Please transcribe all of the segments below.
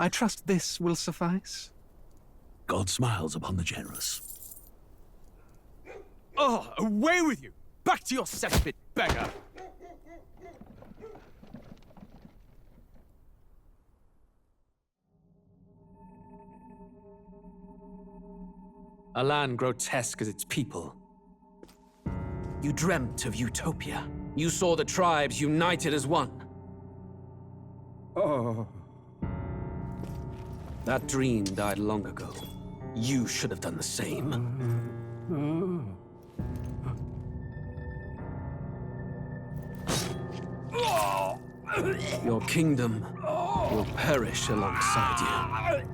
I trust this will suffice. God smiles upon the generous. Oh, away with you! Back to your cesspit, beggar! A land grotesque as its people. You dreamt of utopia. You saw the tribes united as one. Oh. That dream died long ago. You should have done the same. Your kingdom will perish alongside you.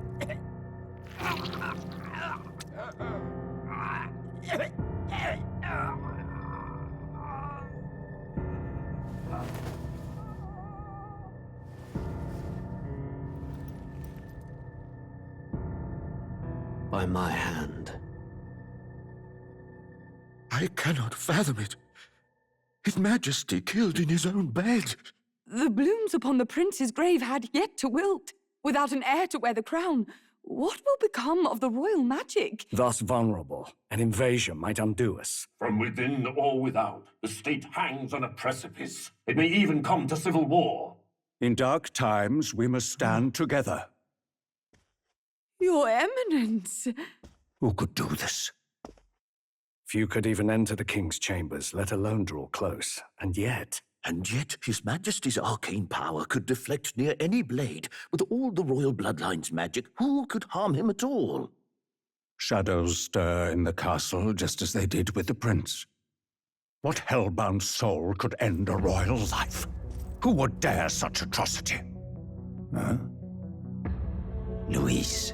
By my hand. I cannot fathom it. His Majesty killed in his own bed. The blooms upon the prince's grave had yet to wilt. Without an heir to wear the crown, what will become of the royal magic? Thus vulnerable, an invasion might undo us. From within or without, the state hangs on a precipice. It may even come to civil war. In dark times, we must stand together. Your Eminence! Who could do this? Few could even enter the king's chambers, let alone draw close. And yet His Majesty's arcane power could deflect near any blade. With all the royal bloodline's magic, who could harm him at all? shadows stir in the castle just as they did with the prince. What hellbound soul could end a royal life? Who would dare such atrocity? Huh? Luis.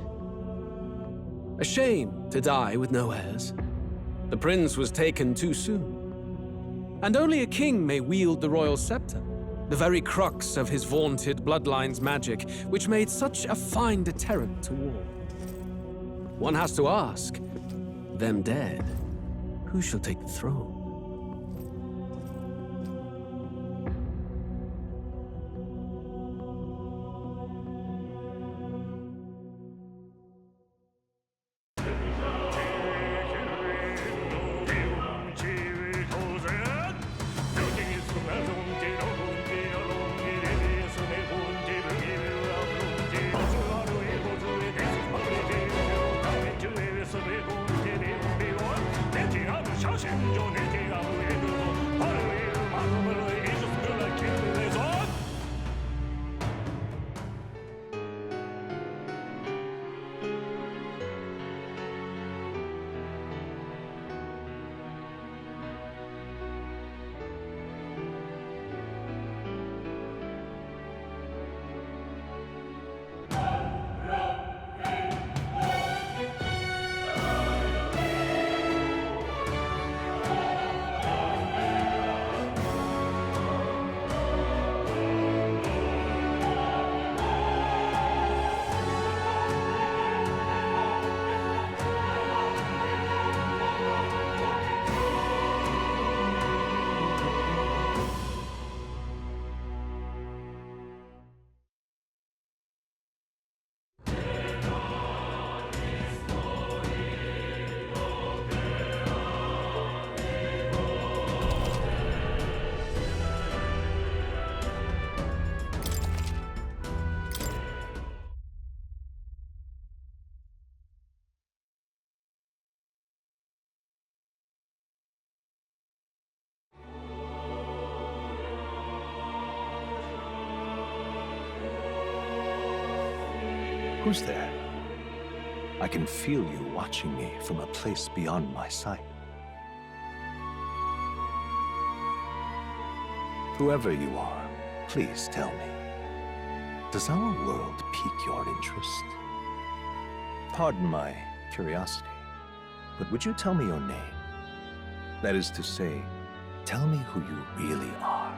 A shame to die with no heirs. The prince was taken too soon. And only a king may wield the royal scepter, the very crux of his vaunted bloodline's magic, which made such a fine deterrent to war. One has to ask, them dead, who shall take the throne? Who's there? I can feel you watching me from a place beyond my sight. Whoever you are, please tell me. Does our world pique your interest? Pardon my curiosity, but would you tell me your name? That is to say, tell me who you really are.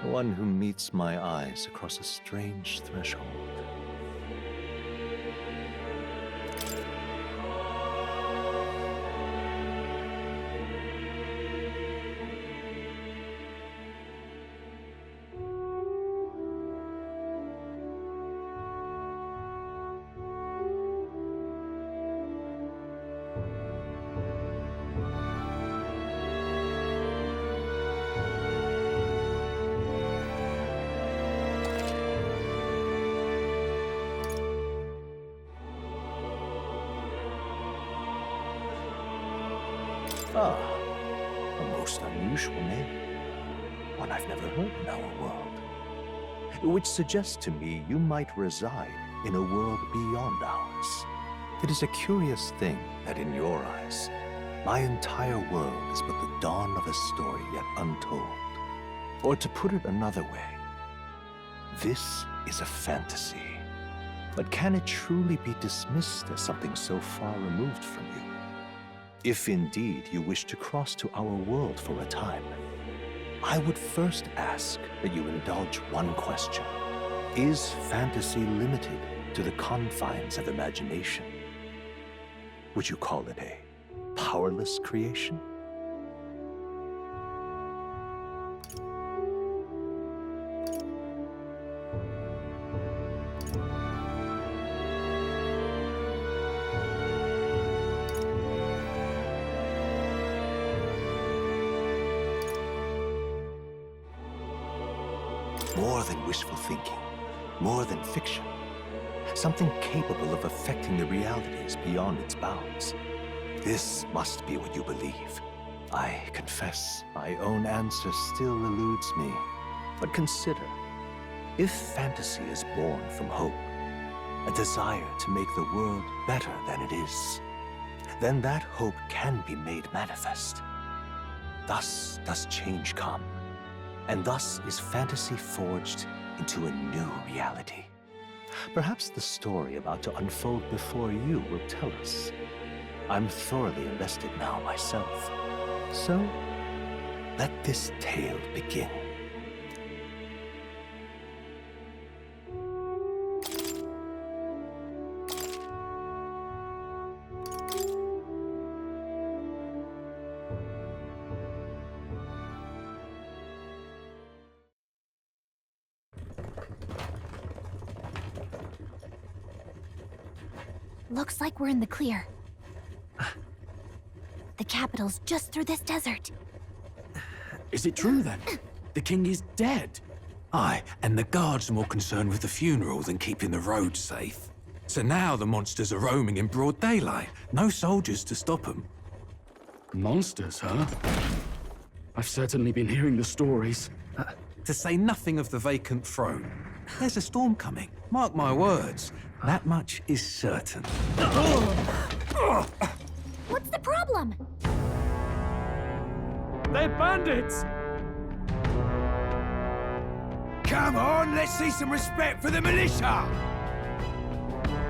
The one who meets my eyes across a strange threshold. Ah, a most unusual name. One I've never heard in our world. Which suggests to me you might reside in a world beyond ours. It is a curious thing that in your eyes, my entire world is but the dawn of a story yet untold. Or to put it another way, this is a fantasy. But can it truly be dismissed as something so far removed from you? If indeed you wish to cross to our world for a time, I would first ask that you indulge one question. Is fantasy limited to the confines of imagination? Would you call it a powerless creation? More than wishful thinking, more than fiction. Something capable of affecting the realities beyond its bounds. This must be what you believe. I confess, my own answer still eludes me. But consider, if fantasy is born from hope, a desire to make the world better than it is, then that hope can be made manifest. Thus does change come. And thus is fantasy forged into a new reality. Perhaps the story about to unfold before you will tell us. I'm thoroughly invested now myself. So, let this tale begin. Looks like we're in the clear. The capital's just through this desert. Is it true then? The king is dead? Aye, and the guards are more concerned with the funeral than keeping the roads safe. So now the monsters are roaming in broad daylight. No soldiers to stop them. Monsters, huh? I've certainly been hearing the stories. To say nothing of the vacant throne. There's a storm coming. Mark my words. That much is certain. What's the problem? They're bandits! Come on, let's see some respect for the militia!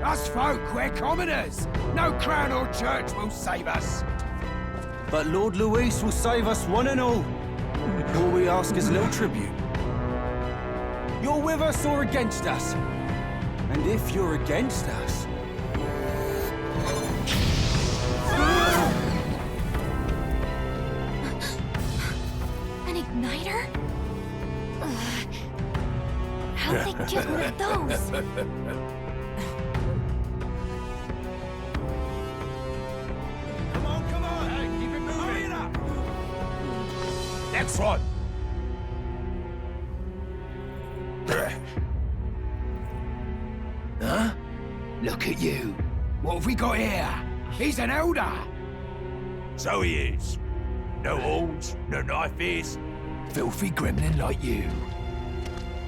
Us folk, we're commoners. No crown or church will save us. But Lord Luis will save us one and all. All we ask is a little tribute. You're with us or against us? And if you're against us... An igniter? Ugh. How'd they get one of those? Come on, hey, keep it moving. Hurry it up. Next one. Huh? Look at you. What have we got here? He's an elder. So he is. No horns, no knife is. Filthy gremlin like you.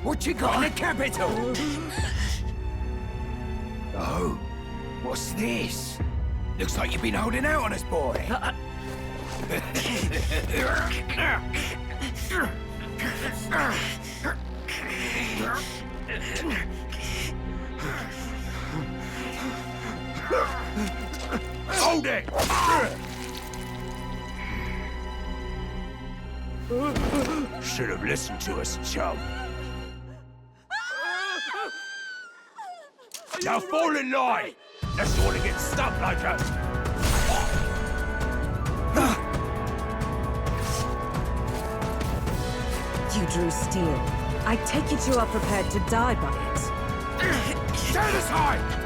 What you got in the capital? Oh, what's this? Looks like you've been holding out on us, boy. Hold it! Should have listened to us, chum. Now fall in line! Unless you want to get stuck like us. You drew steel. I take it you are prepared to die by it. Stand aside!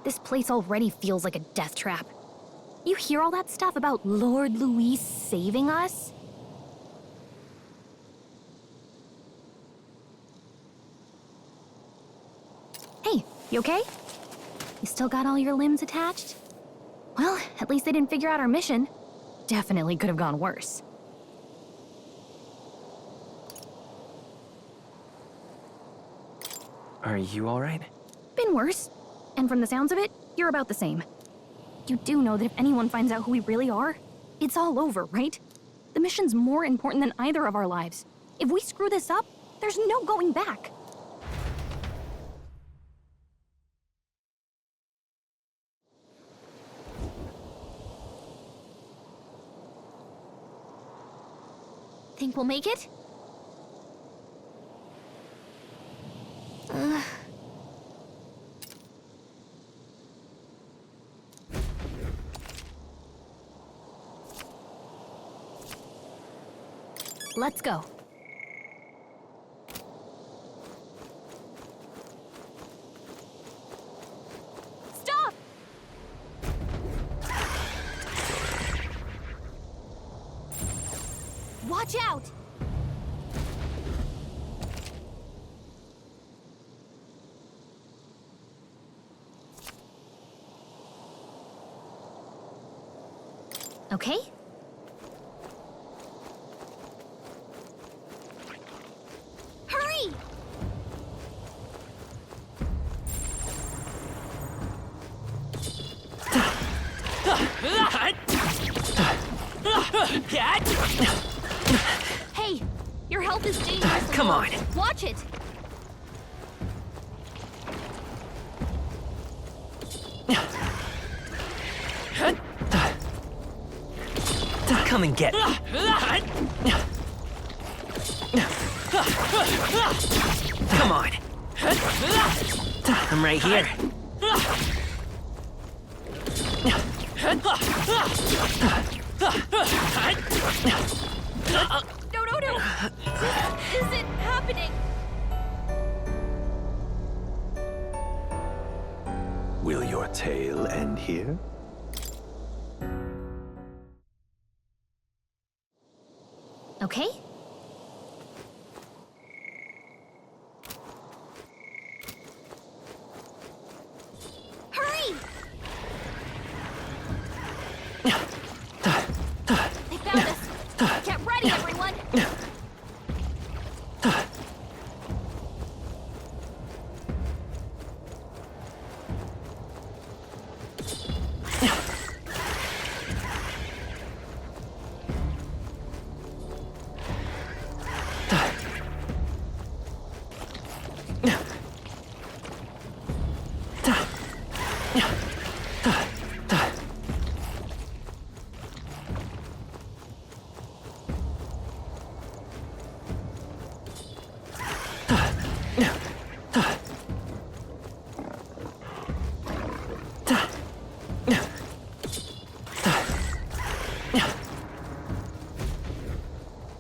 This place already feels like a death trap. You hear all that stuff about Lord Luis saving us? Hey, you okay? You still got all your limbs attached? Well, at least they didn't figure out our mission. Definitely could have gone worse. Are you alright? Been worse. And from the sounds of it, you're about the same. You do know that if anyone finds out who we really are, it's all over, right? The mission's more important than either of our lives. If we screw this up, there's no going back. Think we'll make it? Let's go. Stop! Watch out! Okay? Hurry! Hey, your health is dangerous. Come on. Watch it. Come and get me. Come on. I'm right here. No. This isn't happening. Will your tale end here? Okay? Hurry! They found us. Get ready, everyone!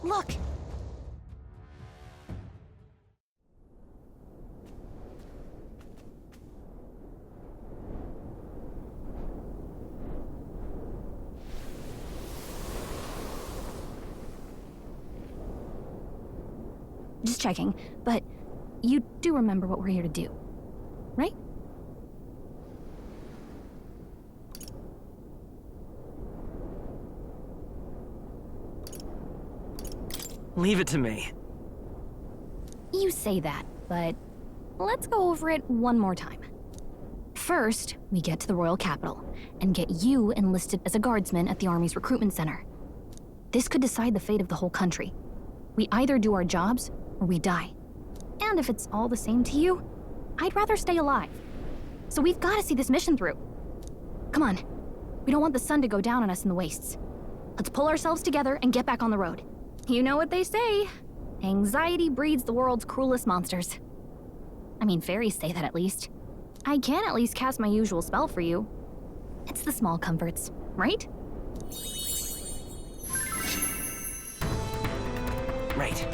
Look! Just checking, but you do remember what we're here to do, right? Leave it to me. You say that, but let's go over it one more time. First, we get to the royal capital and get you enlisted as a guardsman at the army's recruitment center. This could decide the fate of the whole country. We either do our jobs or we die. And if it's all the same to you, I'd rather stay alive. So we've got to see this mission through. Come on. We don't want the sun to go down on us in the wastes. Let's pull ourselves together and get back on the road. You know what they say. Anxiety breeds the world's cruelest monsters. I mean, fairies say that at least. I can at least cast my usual spell for you. It's the small comforts, right? Right.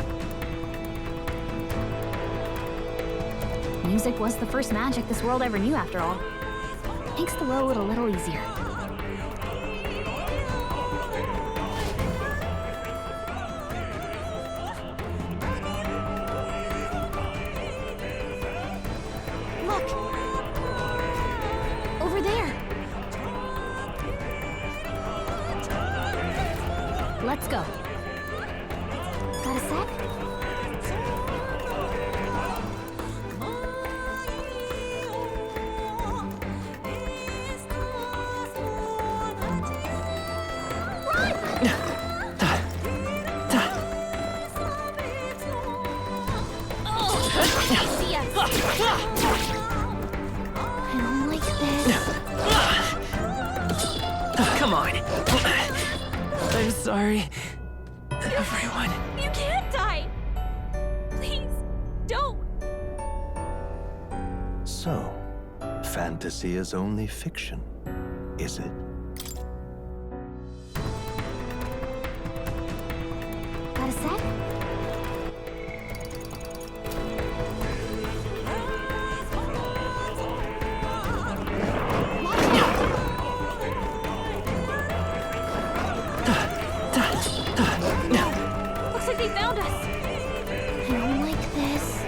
Music was the first magic this world ever knew, after all. makes the road a little easier. Look! Over there! Let's go. Got a sec? I don't like this. Come on. I'm sorry, everyone. You can't die! Please, don't! So, fantasy is only fiction, is it? Got a sec? Looks like they found us! I don't like this.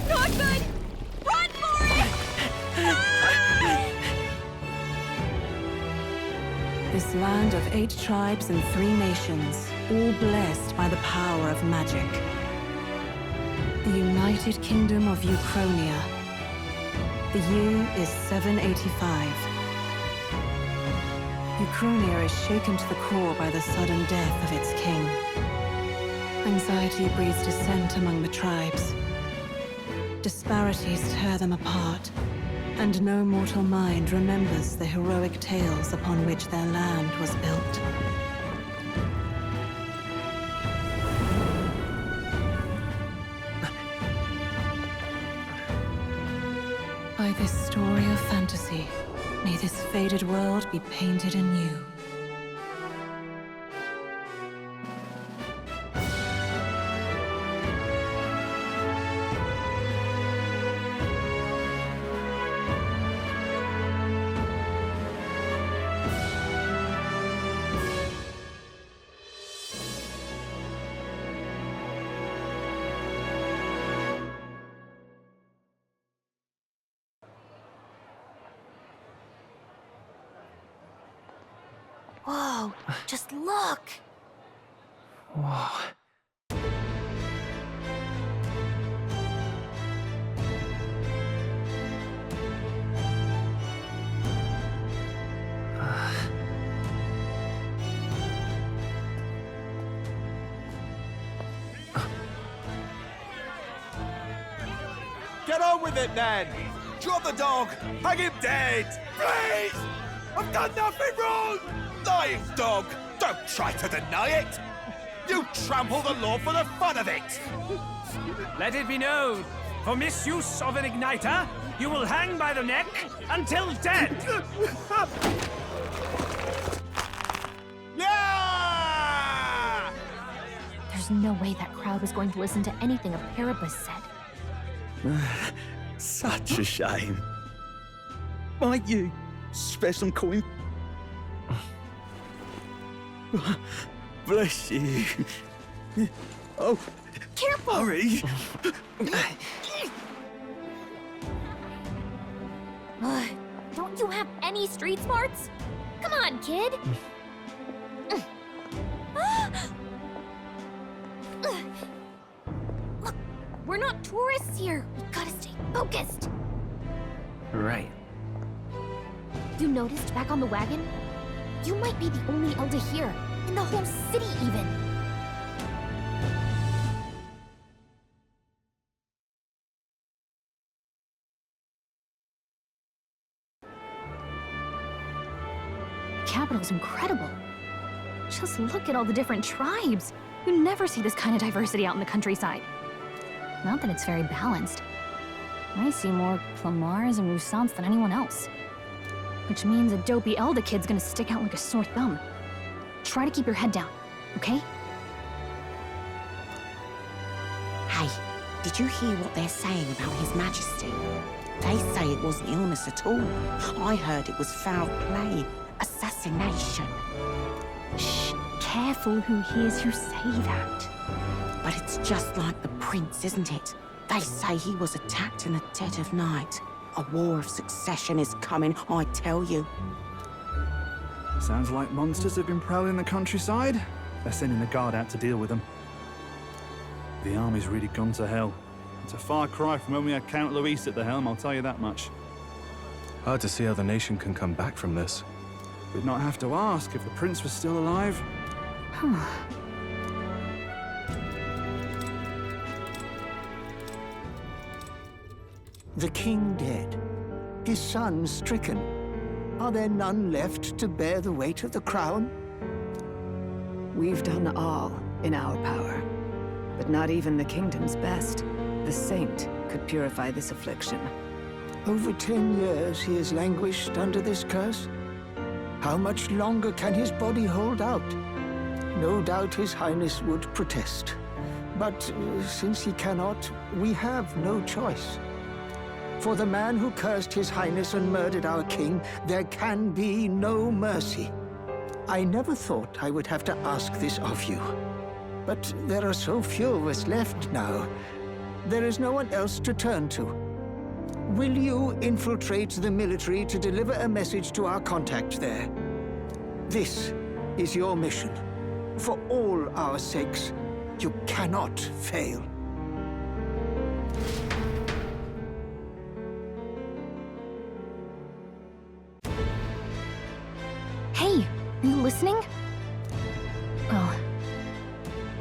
Not good! Run for it! This land of 8 tribes and 3 nations, all blessed by the power of magic. The United Kingdom of Uchronia. The year is 785. Uchronia is shaken to the core by the sudden death of its king. Anxiety breeds dissent among the tribes. Disparities tear them apart, and no mortal mind remembers the heroic tales upon which their land was built. By this story of fantasy, may this faded world be painted anew. Whoa, just look! Whoa. Get on with it, then! Drop the dog! Hang him dead! Please! I've done nothing wrong! Lying dog! Don't try to deny it! You trample the law for the fun of it! Let it be known, for misuse of an igniter, you will hang by the neck until dead! Yeah! There's no way that crowd was going to listen to anything a Paribus said. Such a shame. Might you spare some coin? Bless you. Oh, careful! Hurry! Don't you have any street smarts? Come on, kid! Look, we're not tourists here. We gotta stay focused. Right. You noticed back on the wagon? You might be the only Elder here, in the whole city even. The capital's incredible. Just look at all the different tribes. You never see this kind of diversity out in the countryside. Not that it's very balanced. I see more Clamars and Roussants than anyone else. Which means a dopey Elder kid's gonna stick out like a sore thumb. Try to keep your head down, okay? Hey, did you hear what they're saying about His Majesty? They say it wasn't illness at all. I heard it was foul play, assassination. Shh, careful who hears you say that. But it's just like the prince, isn't it? They say he was attacked in the dead of night. A war of succession is coming, I tell you. Sounds like monsters have been prowling the countryside. They're sending the guard out to deal with them. The army's really gone to hell. It's a far cry from when we had Count Luis at the helm, I'll tell you that much. Hard to see how the nation can come back from this. We'd not have to ask if the prince was still alive. The king dead, his son stricken. Are there none left to bear the weight of the crown? We've done all in our power, but not even the kingdom's best. The saint could purify this affliction. Over 10 years he has languished under this curse. How much longer can his body hold out? No doubt His Highness would protest. But since he cannot, we have no choice. For the man who cursed His Highness and murdered our king, there can be no mercy. I never thought I would have to ask this of you. But there are so few of us left now. There is no one else to turn to. Will you infiltrate the military to deliver a message to our contact there? This is your mission. For all our sakes, you cannot fail. Hey, are you listening? Oh,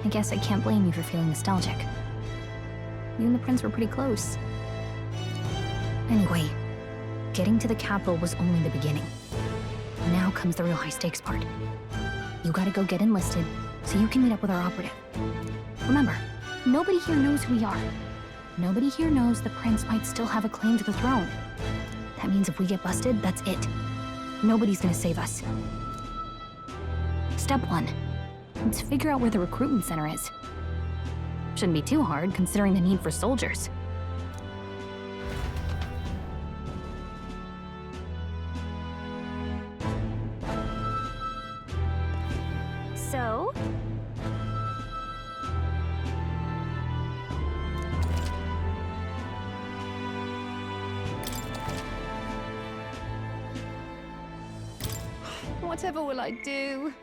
I guess I can't blame you for feeling nostalgic. You and the prince were pretty close. Anyway, getting to the capital was only the beginning. Now comes the real high-stakes part. You gotta go get enlisted so you can meet up with our operative. Remember, nobody here knows who we are. Nobody here knows the prince might still have a claim to the throne. That means if we get busted, that's it. Nobody's gonna save us. Step 1. Let's figure out where the recruitment center is. Shouldn't be too hard, considering the need for soldiers. So? Whatever will I do?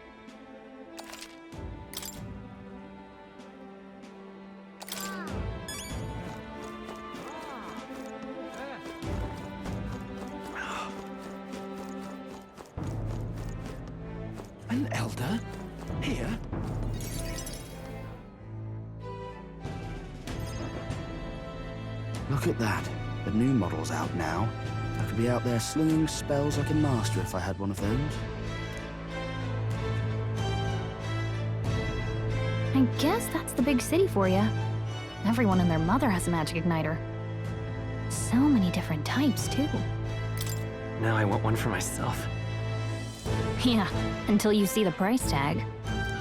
An elder? Here? Look at that. The new model's out now. I could be out there slinging spells like a master if I had one of those. I guess that's the big city for you. Everyone and their mother has a magic igniter. So many different types, too. Now I want one for myself. Yeah, until you see the price tag.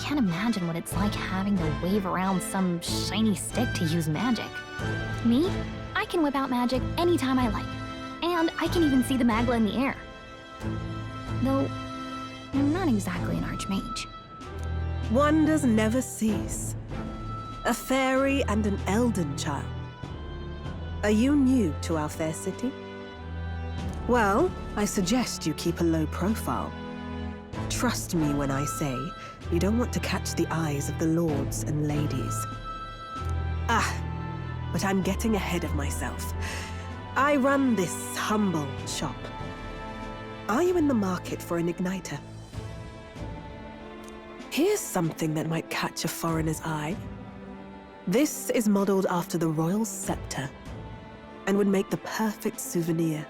Can't imagine what it's like having to wave around some shiny stick to use magic. Me? I can whip out magic anytime I like. And I can even see the magla in the air. Though, I'm not exactly an archmage. Wonders never cease. A fairy and an elden child. Are you new to our fair city? Well, I suggest you keep a low profile. Trust me when I say you don't want to catch the eyes of the lords and ladies. But I'm getting ahead of myself. I run this humble shop. Are you in the market for an igniter? Here's something that might catch a foreigner's eye. This is modeled after the royal scepter and would make the perfect souvenir.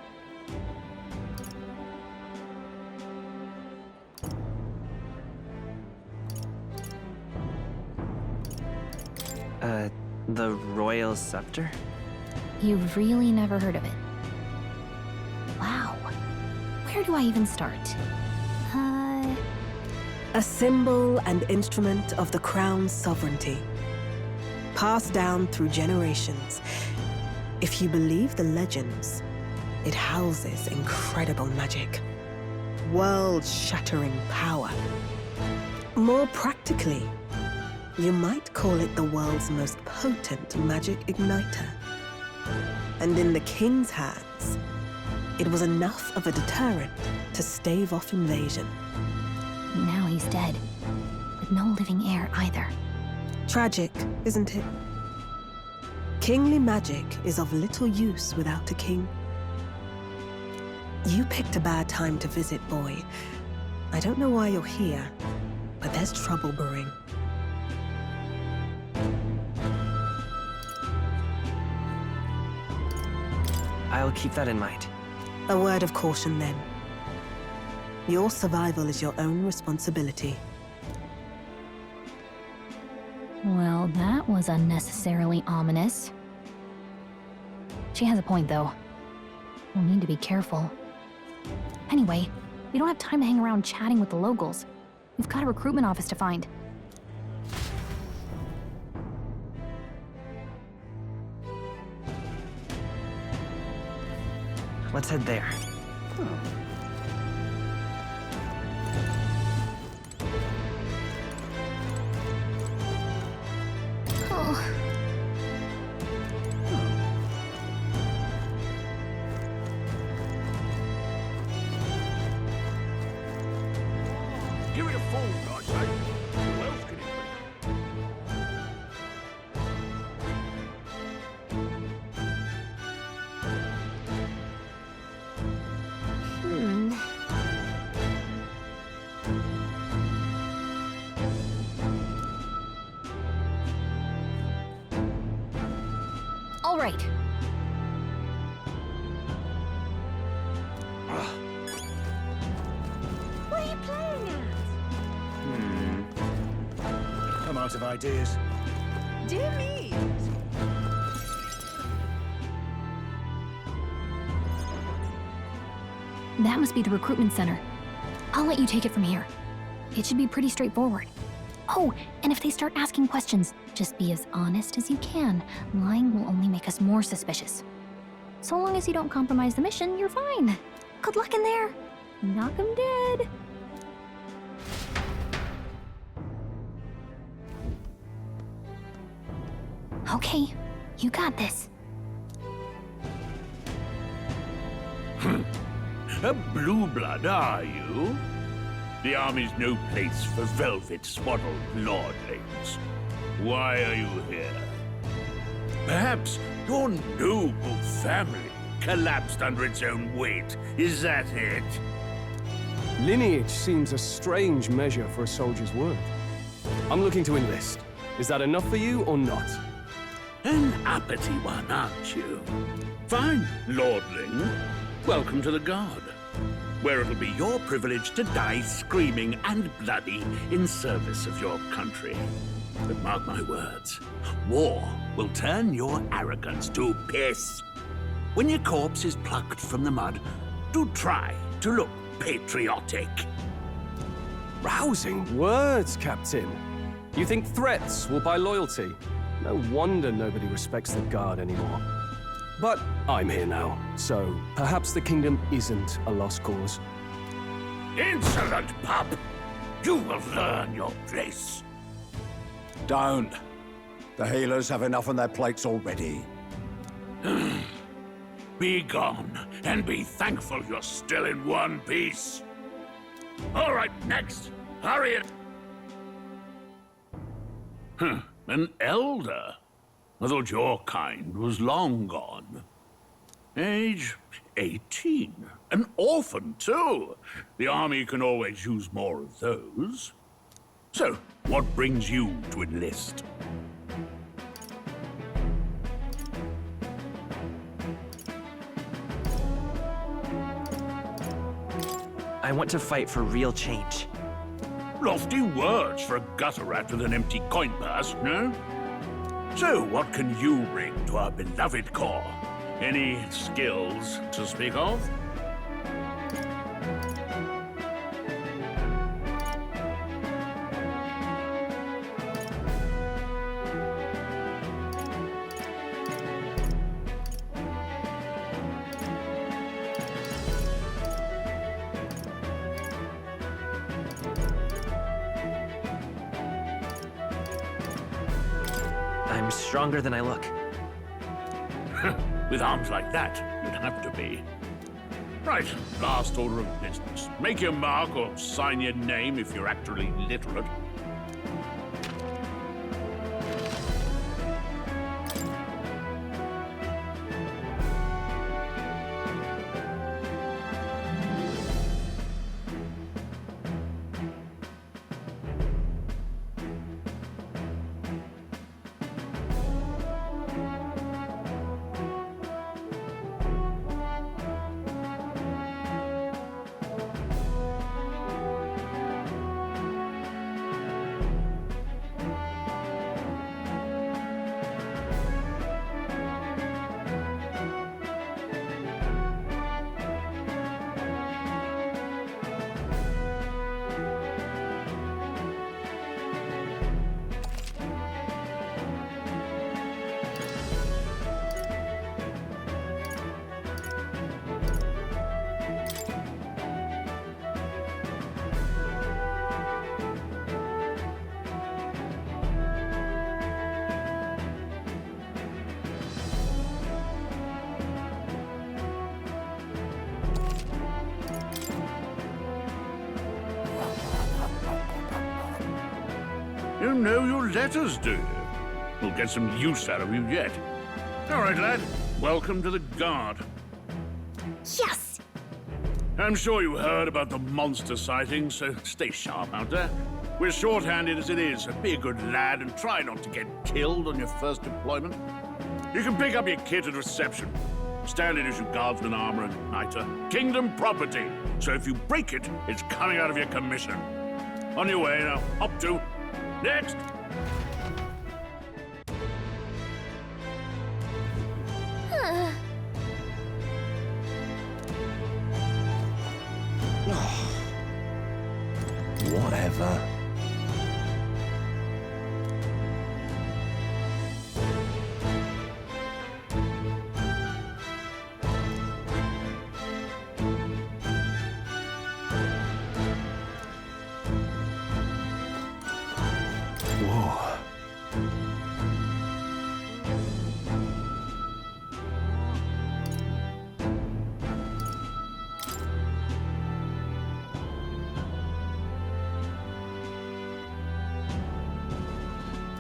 The royal scepter? You've really never heard of it? Wow. Where do I even start? A symbol and instrument of the crown's sovereignty, passed down through generations. If you believe the legends, it houses incredible magic, world-shattering power. More practically, you might call it the world's most potent magic igniter. And in the king's hands, it was enough of a deterrent to stave off invasion. Now he's dead, with no living heir either. Tragic, isn't it? Kingly magic is of little use without a king. You picked a bad time to visit, boy. I don't know why you're here, but there's trouble brewing. I'll keep that in mind. A word of caution, then. Your survival is your own responsibility. Well, that was unnecessarily ominous. She has a point, though. We'll need to be careful. Anyway, we don't have time to hang around chatting with the locals. We've got a recruitment office to find. Let's head there. Give it a fold, I say. Who else can it All right. What are you playing at? I'm out of ideas. Dear me. That must be the recruitment center. I'll let you take it from here. It should be pretty straightforward. Oh, and if they start asking questions, just be as honest as you can. Lying will only make us more suspicious. So long as you don't compromise the mission, you're fine. Good luck in there. Knock 'em dead. Okay, you got this. A blue blood, are you? The army's no place for velvet-swaddled lordlings. Why are you here? Perhaps your noble family collapsed under its own weight. Is that it? Lineage seems a strange measure for a soldier's worth. I'm looking to enlist. Is that enough for you or not? An uppity one, aren't you? Fine, lordling. Welcome to the Guard, where it'll be your privilege to die screaming and bloody in service of your country. But mark my words, war will turn your arrogance to piss. When your corpse is plucked from the mud, do try to look patriotic. Rousing words, Captain. You think threats will buy loyalty? No wonder nobody respects the Guard anymore. But I'm here now, so perhaps the kingdom isn't a lost cause. Insolent pup! You will learn your place. Don't. The healers have enough on their plates already. Be gone, and be thankful you're still in one piece. All right, next. Hurry it. An elder? I thought your kind was long gone. Age 18. An orphan, too. The army can always use more of those. So, what brings you to enlist? I want to fight for real change. Lofty words for a gutter rat with an empty coin purse, no? So, what can you bring to our beloved corps? Any skills to speak of? I'm stronger than I look. With arms like that, you'd have to be. Right, last order of business. Make your mark or sign your name if you're actually literate. You know your letters, do you? We'll get some use out of you yet. All right, lad. Welcome to the Guard. Yes! I'm sure you heard about the monster sightings, so stay sharp out there. We're short-handed as it is, so be a good lad and try not to get killed on your first deployment. You can pick up your kit at reception. Standard issue guardsman armor and igniter. Kingdom property, so if you break it, it's coming out of your commission. On your way now. Up to. Next! Whatever.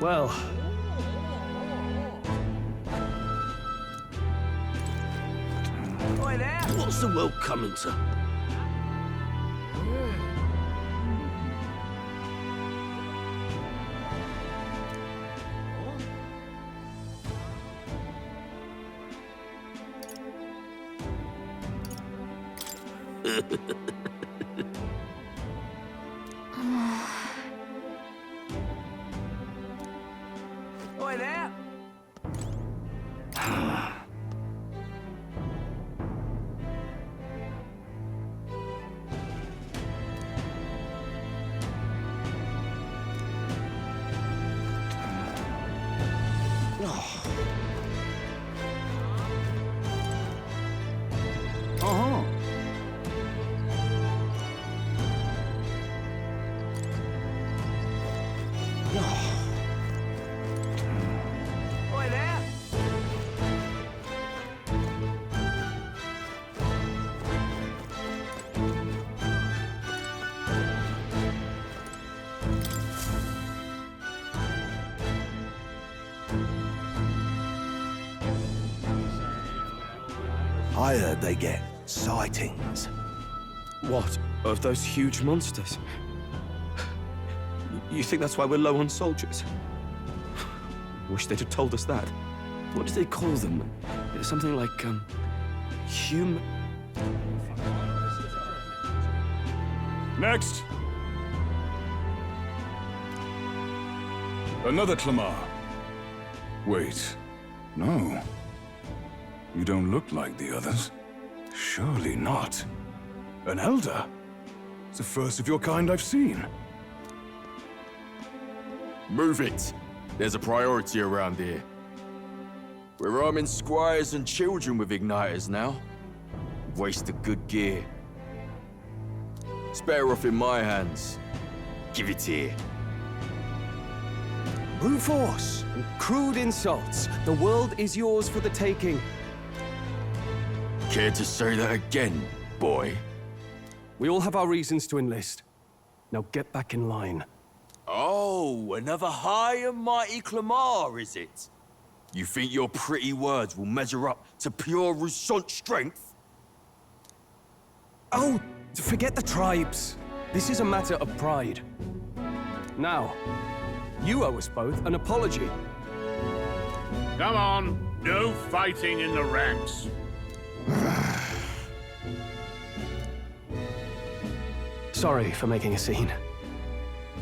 Well... What's the world coming to? Oi there! Uh-huh. Oi there! I heard they get sightings. What? Of those huge monsters? You think that's why we're low on soldiers? Wish they'd have told us that. What do they call them? Something like, human... Next! Another Clamar. Wait, no. You don't look like the others. Surely not. An elder? It's the first of your kind I've seen. Move it. There's a priority around here. We're arming squires and children with igniters now. Waste of good gear. It's better off in my hands. Give it here. Brute force and crude insults. The world is yours for the taking. Care to say that again, boy? We all have our reasons to enlist. Now get back in line. Oh, another high and mighty Clamar, is it? You think your pretty words will measure up to pure Rousant strength? Oh, forget the tribes. This is a matter of pride. Now, you owe us both an apology. Come on, no fighting in the ranks. Sorry for making a scene.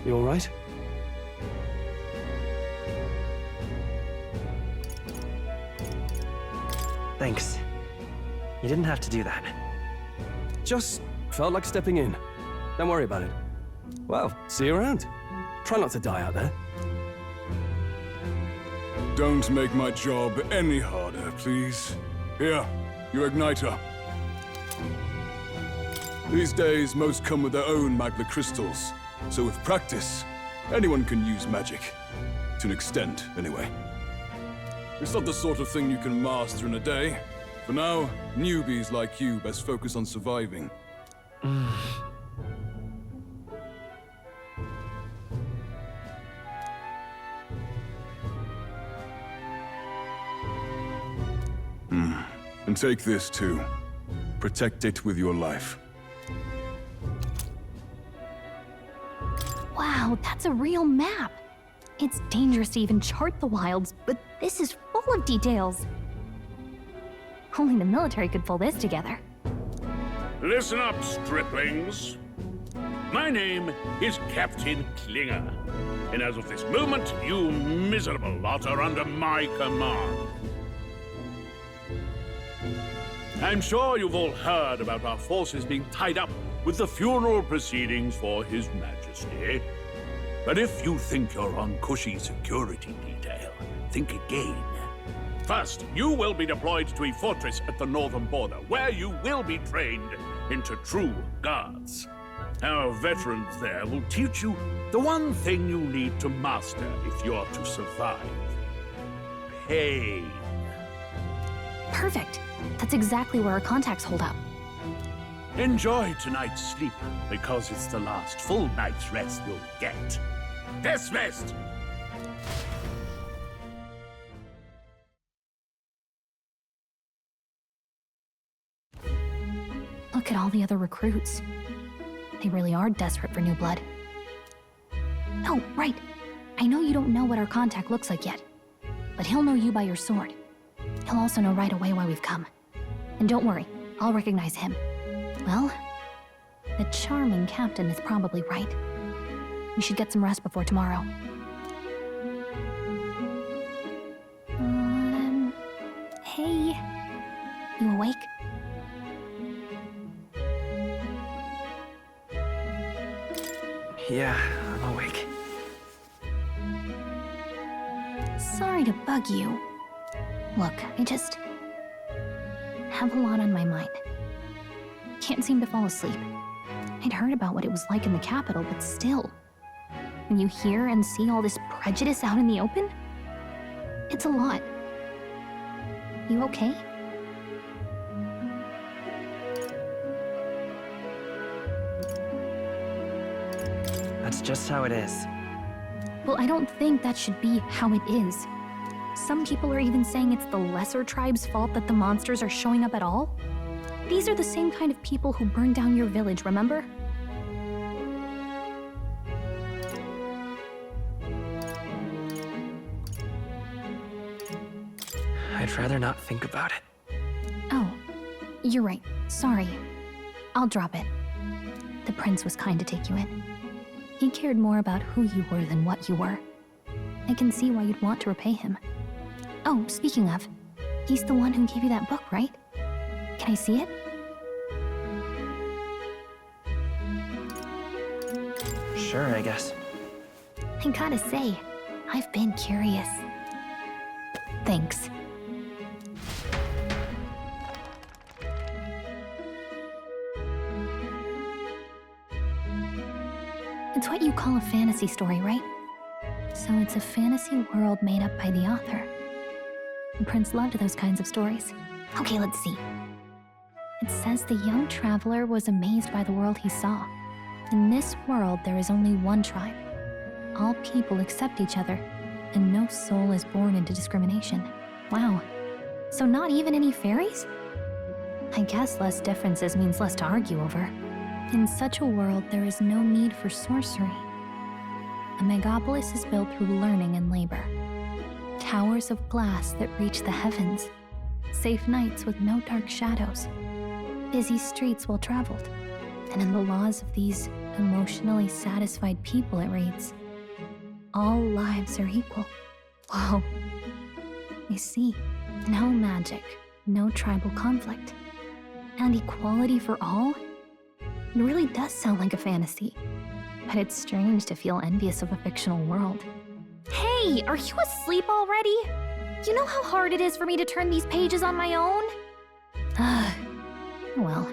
You all right? Thanks. You didn't have to do that. Just felt like stepping in. Don't worry about it. Well, see you around. Try not to die out there. Don't make my job any harder, please. Here, your igniter. These days, most come with their own magna crystals. So with practice, anyone can use magic. To an extent, anyway. It's not the sort of thing you can master in a day. For now, newbies like you best focus on surviving. And take this too. Protect it with your life. Wow, that's a real map. It's dangerous to even chart the wilds, but this is full of details. Only the military could pull this together. Listen up, striplings. My name is Captain Klinger, and as of this moment, you miserable lot are under my command. I'm sure you've all heard about our forces being tied up with the funeral proceedings for His Majesty. But if you think you're on cushy security detail, think again. First, you will be deployed to a fortress at the northern border, where you will be trained into true guards. Our veterans there will teach you the one thing you need to master if you're to survive. Pain. Perfect. That's exactly where our contacts hold up. Enjoy tonight's sleep, because it's the last full night's rest you'll get. Dismissed! Look at all the other recruits. They really are desperate for new blood. Oh, right. I know you don't know what our contact looks like yet, but he'll know you by your sword. He'll also know right away why we've come. And don't worry, I'll recognize him. Well, the charming captain is probably right. We should get some rest before tomorrow. Hey. You awake? Yeah, I'm awake. Sorry to bug you. Look, I just have a lot on my mind. Can't seem to fall asleep. I'd heard about what it was like in the capital, but still. When you hear and see all this prejudice out in the open, it's a lot. You okay? That's just how it is. Well, I don't think that should be how it is. Some people are even saying it's the lesser tribe's fault that the monsters are showing up at all. These are the same kind of people who burned down your village, remember? I'd rather not think about it. Oh, you're right. Sorry. I'll drop it. The prince was kind to take you in. He cared more about who you were than what you were. I can see why you'd want to repay him. Oh, speaking of, he's the one who gave you that book, right? Can I see it? Sure, I guess. I gotta say, I've been curious. Thanks. It's what you call a fantasy story, right? So it's a fantasy world made up by the author. The prince loved those kinds of stories. Okay, let's see. It says the young traveler was amazed by the world he saw. In this world, there is only one tribe. All people accept each other, and no soul is born into discrimination. Wow. So not even any fairies? I guess less differences means less to argue over. In such a world, there is no need for sorcery. A megapolis is built through learning and labor. Towers of glass that reach the heavens. Safe nights with no dark shadows. Busy streets well traveled. And in the laws of these emotionally satisfied people, it reads, all lives are equal. Whoa. You see, no magic, no tribal conflict, and equality for all? It really does sound like a fantasy. But it's strange to feel envious of a fictional world. Hey, are you asleep already? You know how hard it is for me to turn these pages on my own? Well,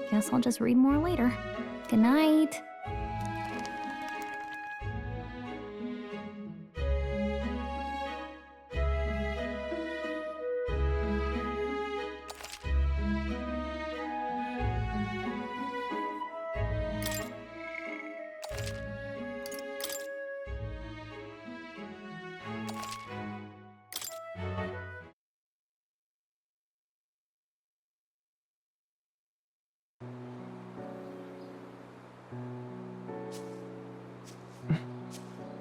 guess I'll just read more later. Good night.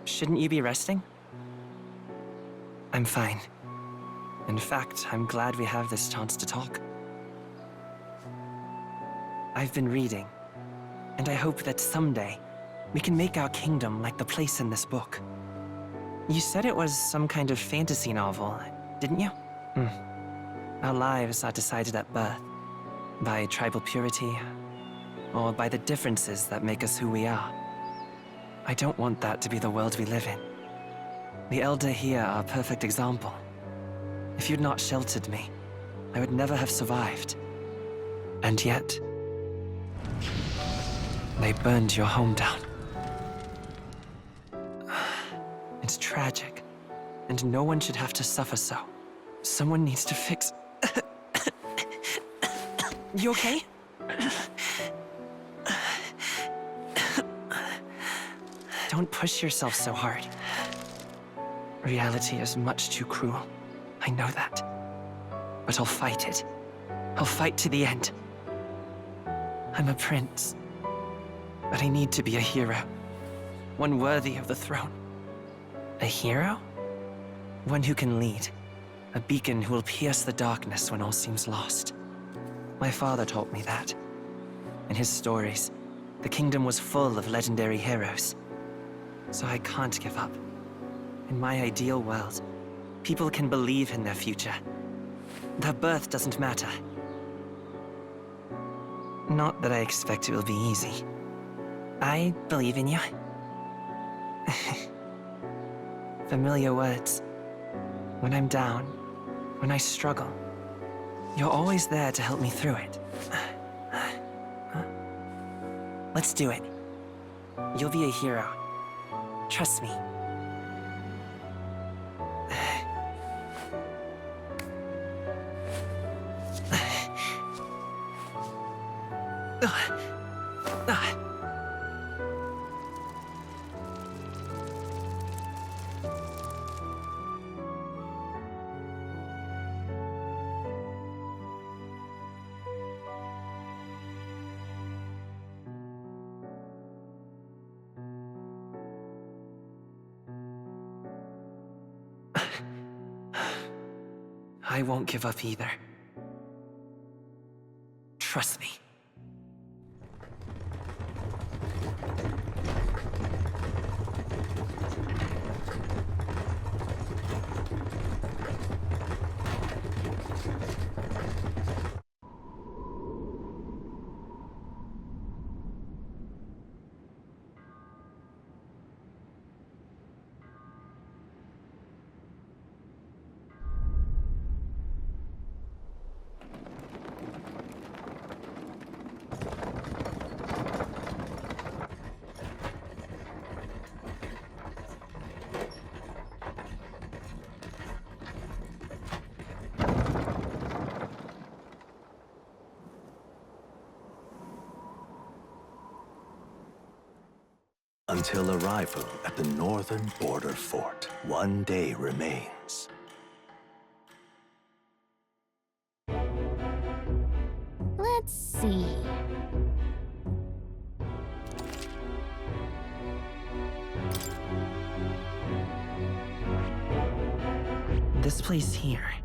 Shouldn't you be resting? I'm fine. In fact, I'm glad we have this chance to talk. I've been reading, and I hope that someday we can make our kingdom like the place in this book. You said it was some kind of fantasy novel, didn't you? Our lives are decided at birth, by tribal purity, or by the differences that make us who we are. I don't want that to be the world we live in. The Elder here are a perfect example. If you'd not sheltered me, I would never have survived. And yet, they burned your home down. It's tragic, and no one should have to suffer so. Someone needs to fix... You okay? Don't push yourself so hard. Reality is much too cruel. I know that. But I'll fight it. I'll fight to the end. I'm a prince. But I need to be a hero. One worthy of the throne. A hero? One who can lead. A beacon who will pierce the darkness when all seems lost. My father taught me that. In his stories, the kingdom was full of legendary heroes. So I can't give up. In my ideal world, people can believe in their future. Their birth doesn't matter. Not that I expect it will be easy. I believe in you. Familiar words. When I'm down, when I struggle, you're always there to help me through it. Let's do it. You'll be a hero. Trust me. I won't give up either. Trust me. Until arrival at the northern border fort, 1 day remains. Let's see. This place here.